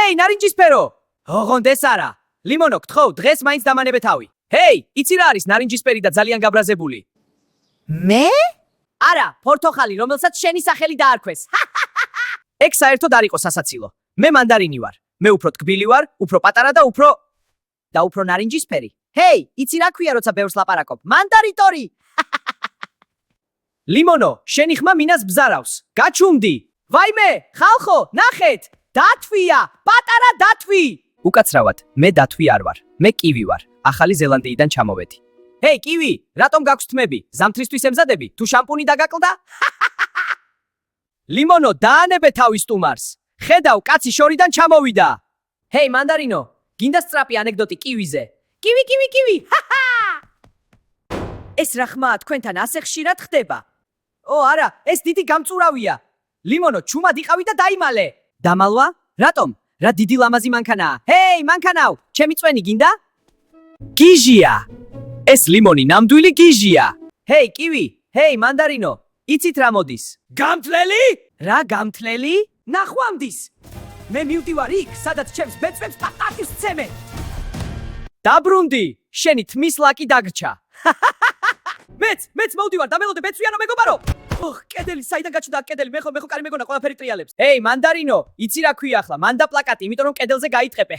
ჰეი, ნარინჯისფერო. ოღონდ ეს არა. ლიმონო, გთხოვ, დღეს მაინც დამანებე თავი. ჰეი, იცი რა არის ნარინჯისფერი და ძალიან გაბრაზებული? მე? არა, პორტოხალი, რომელსაც შენი სახელი დაარქვეს. ეგ საერთოდ არ იყო სასაცილო. მე მანდარინი ვარ. მე უფრო ტკბილი ვარ, უფრო პატარა და უფრო ნარინჯისფერი. ჰეი, იცი რა ქვია, როცა ბევრს ლაპარაკობ? მანდარიტორი. ლიმონო, შენი ხმა მინას ბზარავს. გაჩუმდი. ვაიმე, ხალხო, ნახეთ. დათვია, პატარა დათვი. უკაცრავად, მე დათვი არ ვარ. მე კივი ვარ. ახალი ზელანდიიდან ჩამოვედი. ჰეი, კივი, რატომ გაქვს თმები? ზამთრისთვის ემზადები? თუ შამპუნი დაგაკლდა? ლიმონო, დაანებე თავის სტუმარს. ხედავ, კაცი შორიდან ჩამოვიდა. ჰეი, მანდარინო, გინდა სწრაფი ანეკდოტი კივიზე? კივი. ეს რა ხმაა თქვენთან ასე ხშირად ხდება? ო, არა, ეს დიდი გამწურავია. ლიმონო, ჩუმად იყავი და დაიმალე. დამალვა? რატომ? რა დიდი ლამაზი მანქანაა. ჰეი, მანქანავ, ჩემი წვენი გინდა? გიჟია. ეს ლიმონი ნამდვილი გიჟია. ჰეი, კივი, ჰეი, მანდარინო, იცით რა მოდის? გამთლელი? რა გამთლელი? ნახვამდის. მე მივდივარ იქ, სადაც ჩემს ბეწვებს პატატის ცემენ. დაბრუნდი, შენი თმის ლაკი დაგრჩა. მეც მოვდივარ, დამელოდე ბეწვიანო მეგობარო. ოხ, კედელი, საიდან გაჩნდა კედელი? მე ხო კარი მეგონა, ყველაფერი ტრიალებს. ჰეი, მანდარინო, იცი რა ქვია ახლა? მანდა პლაკატი, იმიტომ რომ კედელზე გაიტყეპე.